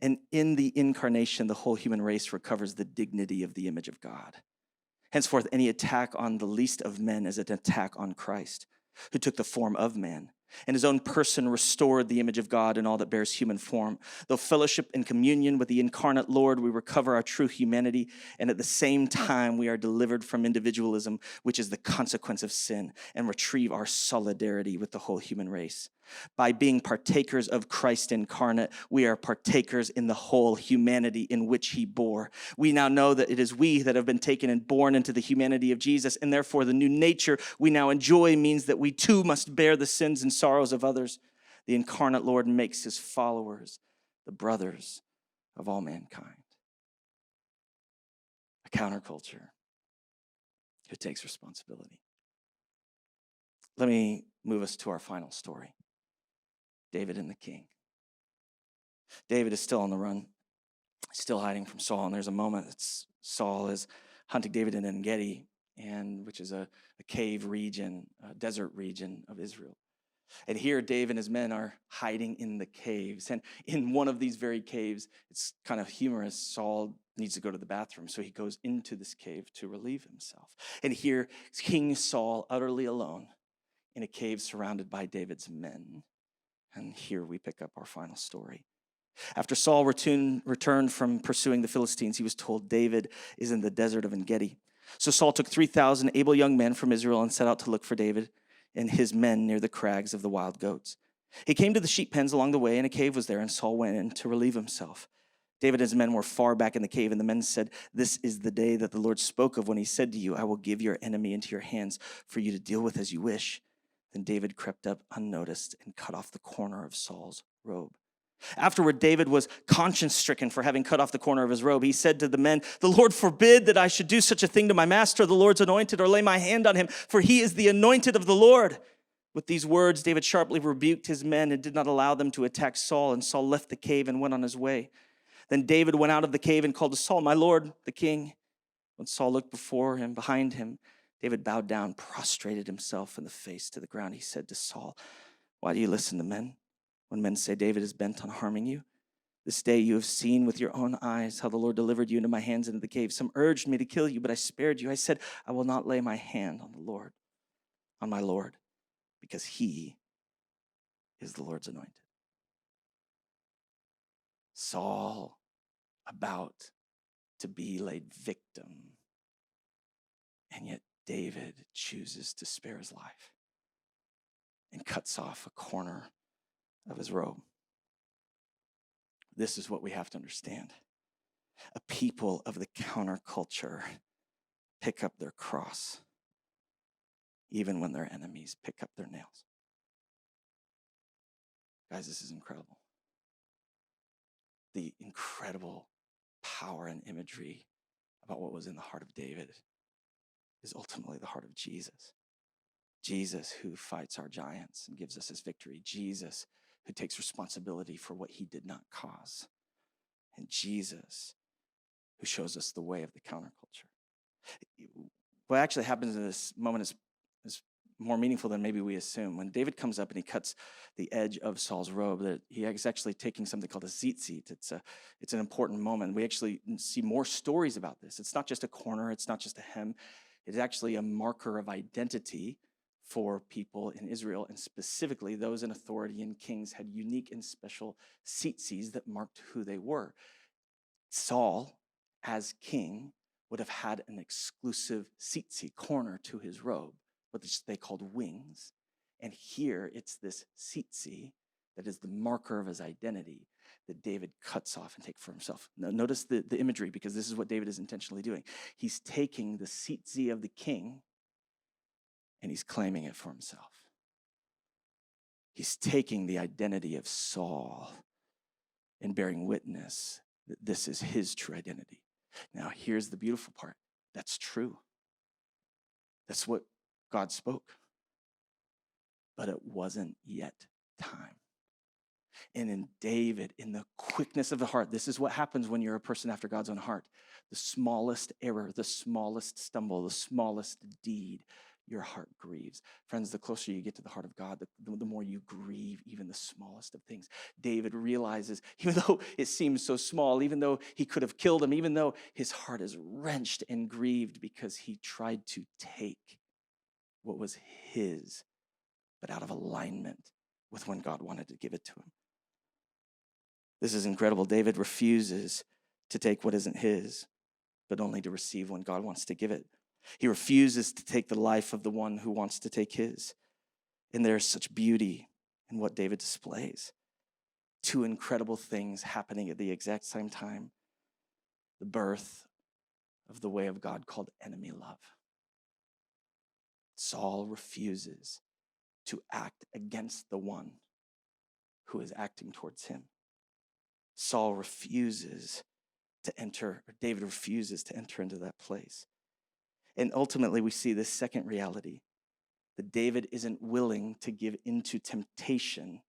"And in the incarnation, the whole human race recovers the dignity of the image of God. Henceforth, any attack on the least of men is an attack on Christ, who took the form of man. In his own person restored the image of God in all that bears human form. Though fellowship and communion with the incarnate Lord, we recover our true humanity, and at the same time we are delivered from individualism, which is the consequence of sin, and retrieve our solidarity with the whole human race. By being partakers of Christ incarnate, we are partakers in the whole humanity in which he bore. We now know that it is we that have been taken and born into the humanity of Jesus, and therefore the new nature we now enjoy means that we too must bear the sins and sorrows of others. The incarnate Lord makes his followers the brothers of all mankind." A counterculture who takes responsibility. Let me move us to our final story. David and the king. David is still on the run, still hiding from Saul, and there's a moment that Saul is hunting David in En-Gedi, which is a cave region, a desert region of Israel. And here David and his men are hiding in the caves. And in one of these very caves, it's kind of humorous, Saul needs to go to the bathroom, so he goes into this cave to relieve himself. And here, King Saul, utterly alone, in a cave surrounded by David's men. And here we pick up our final story. After Saul returned from pursuing the Philistines, he was told David is in the desert of En-Gedi. So Saul took 3,000 able young men from Israel and set out to look for David and his men near the crags of the wild goats. He came to the sheep pens along the way, and a cave was there, and Saul went in to relieve himself. David and his men were far back in the cave, and the men said, "This is the day that the Lord spoke of when he said to you, I will give your enemy into your hands for you to deal with as you wish." Then David crept up unnoticed and cut off the corner of Saul's robe. Afterward, David was conscience-stricken for having cut off the corner of his robe. He said to the men, "The Lord forbid that I should do such a thing to my master, the Lord's anointed, or lay my hand on him, for he is the anointed of the Lord." With these words, David sharply rebuked his men and did not allow them to attack Saul, and Saul left the cave and went on his way. Then David went out of the cave and called to Saul, "My lord, the king." When Saul looked behind him, David bowed down, prostrated himself in the face to the ground. He said to Saul, "Why do you listen to men? When men say David is bent on harming you? This day you have seen with your own eyes how the Lord delivered you into my hands into the cave. Some urged me to kill you, but I spared you. I said, I will not lay my hand on my Lord, because he is the Lord's anointed." Saul about to be laid victim, and yet David chooses to spare his life and cuts off a corner of his robe. This is what we have to understand. A people of the counterculture pick up their cross even when their enemies pick up their nails. Guys, this is incredible. The incredible power and imagery about what was in the heart of David is ultimately the heart of Jesus. Jesus who fights our giants and gives us his victory. Jesus who takes responsibility for what he did not cause. And Jesus who shows us the way of the counterculture. What actually happens in this moment is more meaningful than maybe we assume. When David comes up and he cuts the edge of Saul's robe, that he is actually taking something called a tzitzit. It's an important moment. We actually see more stories about this. It's not just a corner. It's not just a hem. It's actually a marker of identity for people in Israel, and specifically those in authority and kings had unique and special tzitzits that marked who they were. Saul, as king, would have had an exclusive tzitzit corner to his robe, what they called wings. And here it's this tzitzit that is the marker of his identity that David cuts off and takes for himself. Now, notice the imagery, because this is what David is intentionally doing. He's taking the tzitzit of the king and he's claiming it for himself. He's taking the identity of Saul and bearing witness that this is his true identity. Now, here's the beautiful part. That's true. That's what God spoke. But it wasn't yet time. And in David, in the quickness of the heart, this is what happens when you're a person after God's own heart. The smallest error, the smallest stumble, the smallest deed, your heart grieves. Friends, the closer you get to the heart of God, the more you grieve even the smallest of things. David realizes, even though it seems so small, even though he could have killed him, even though his heart is wrenched and grieved because he tried to take what was his, but out of alignment with when God wanted to give it to him. This is incredible. David refuses to take what isn't his, but only to receive when God wants to give it. He refuses to take the life of the one who wants to take his. And there's such beauty in what David displays. Two incredible things happening at the exact same time. The birth of the way of God called enemy love. Saul refuses to act against the one who is acting towards him. Saul refuses to enter, or David refuses to enter into that place. And ultimately, we see this second reality, that David isn't willing to give into temptation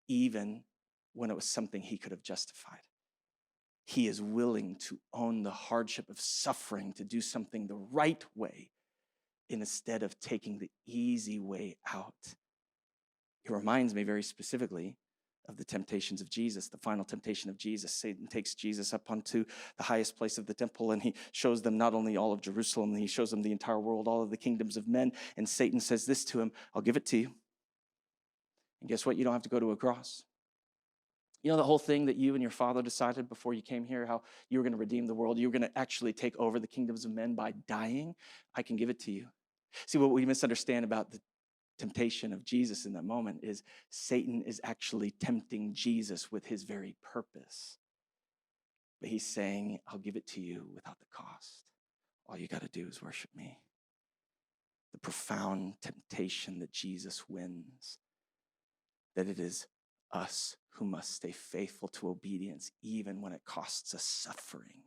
even when it was something he could have justified. He is willing to own the hardship of suffering to do something the right way instead of taking the easy way out. It reminds me very specifically of the temptations of Jesus, the final temptation of Jesus. Satan takes Jesus up onto the highest place of the temple, and he shows them not only all of Jerusalem, he shows them the entire world, all of the kingdoms of men. And Satan says this to him, I'll give it to you. And guess what? You don't have to go to a cross. You know the whole thing that you and your father decided before you came here, how you were going to redeem the world, you were going to actually take over the kingdoms of men by dying? I can give it to you. See, what we misunderstand about the temptation of Jesus in that moment is Satan is actually tempting Jesus with his very purpose. But he's saying, I'll give it to you without the cost. All you got to do is worship me. The profound temptation that Jesus wins, that it is us who must stay faithful to obedience, even when it costs us suffering,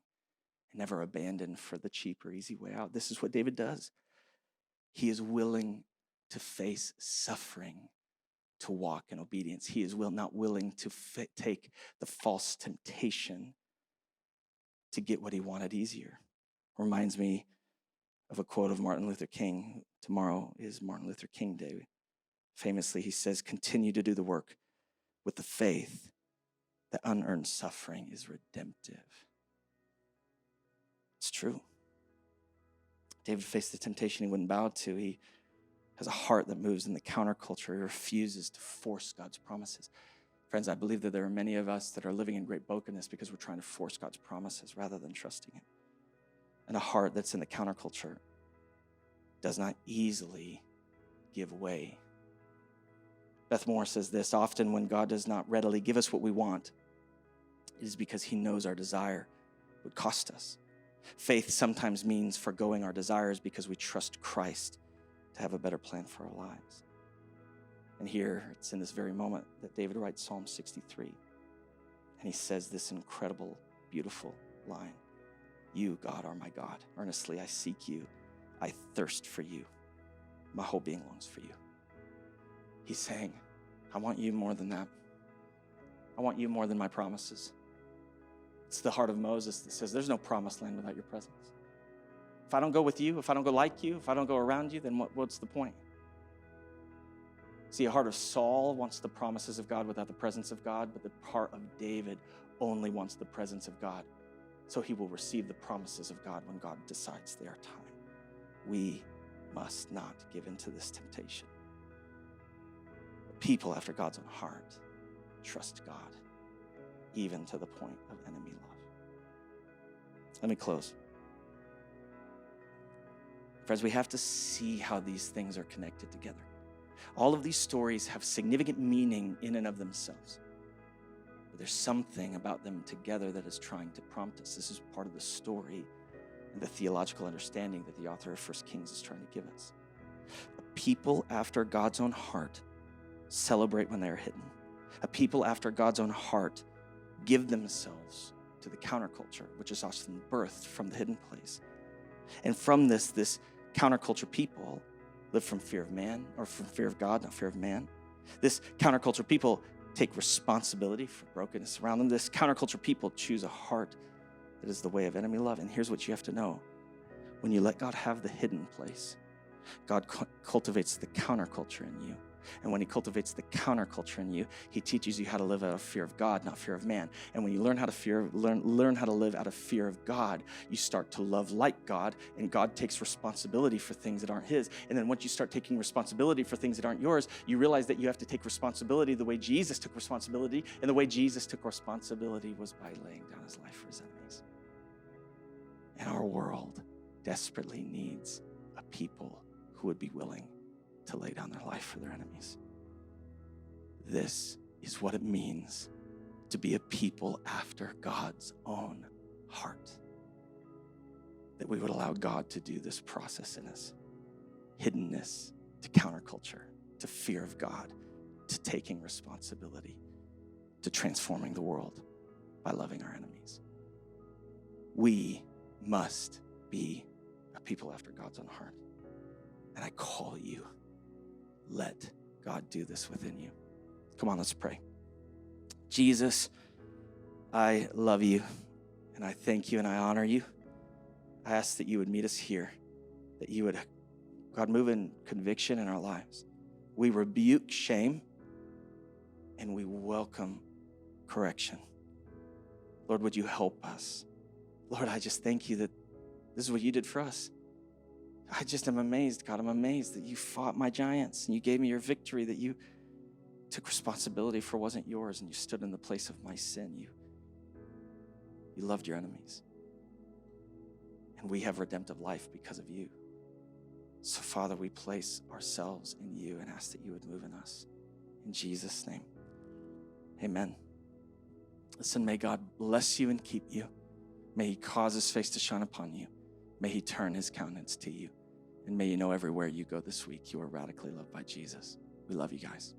and never abandon for the cheap or easy way out. This is what David does. He is willing to face suffering to walk in obedience. He is not willing to take the false temptation to get what he wanted easier. Reminds me of a quote of Martin Luther King. Tomorrow is Martin Luther King Day. Famously, he says, "Continue to do the work with the faith that unearned suffering is redemptive." It's true. David faced the temptation he wouldn't bow to. He has a heart that moves in the counterculture. He refuses to force God's promises. Friends, I believe that there are many of us that are living in great brokenness because we're trying to force God's promises rather than trusting Him. And a heart that's in the counterculture does not easily give way. Beth Moore says this: often when God does not readily give us what we want, it is because He knows our desire would cost us. Faith sometimes means forgoing our desires because we trust Christ to have a better plan for our lives. And here, it's in this very moment that David writes Psalm 63. And he says this incredible, beautiful line: "You, God, are my God. Earnestly I seek you. I thirst for you. My whole being longs for you." He's saying, I want you more than that. I want you more than my promises. It's the heart of Moses that says, there's no promised land without your presence. If I don't go with you, if I don't go like you, if I don't go around you, then what's the point? See, a heart of Saul wants the promises of God without the presence of God, but the heart of David only wants the presence of God. So he will receive the promises of God when God decides they are time. We must not give in to this temptation. People after God's own heart trust God, even to the point of enemy love. Let me close. Friends, we have to see how these things are connected together. All of these stories have significant meaning in and of themselves. But there's something about them together that is trying to prompt us. This is part of the story and the theological understanding that the author of 1 Kings is trying to give us. A people after God's own heart celebrate when they are hidden. A people after God's own heart give themselves to the counterculture, which is often birthed from the hidden place. And from this counterculture people live from fear of man, or from fear of God, not fear of man. This counterculture people take responsibility for brokenness around them. This counterculture people choose a heart that is the way of enemy love. And here's what you have to know. When you let God have the hidden place, God cultivates the counterculture in you. And when He cultivates the counterculture in you, He teaches you how to live out of fear of God, not fear of man. And when you learn how to learn how to live out of fear of God, you start to love like God, and God takes responsibility for things that aren't His. And then once you start taking responsibility for things that aren't yours, you realize that you have to take responsibility the way Jesus took responsibility. And the way Jesus took responsibility was by laying down His life for His enemies. And our world desperately needs a people who would be willing to lay down their life for their enemies. This is what it means to be a people after God's own heart. That we would allow God to do this process in us. Hiddenness to counterculture, to fear of God, to taking responsibility, to transforming the world by loving our enemies. We must be a people after God's own heart. And I call you, let God do this within you. Come on, let's pray. Jesus, I love you, and I thank you, and I honor you. I ask that you would meet us here, that you would, God, move in conviction in our lives. We rebuke shame, and we welcome correction. Lord, would you help us? Lord, I just thank you that this is what you did for us. I just am amazed, God. I'm amazed that you fought my giants and you gave me your victory, that you took responsibility for what wasn't yours, and you stood in the place of my sin. You loved your enemies. And we have redemptive life because of you. So, Father, we place ourselves in you and ask that you would move in us. In Jesus' name, amen. Listen, may God bless you and keep you. May He cause His face to shine upon you. May He turn His countenance to you. And may you know everywhere you go this week, you are radically loved by Jesus. We love you guys.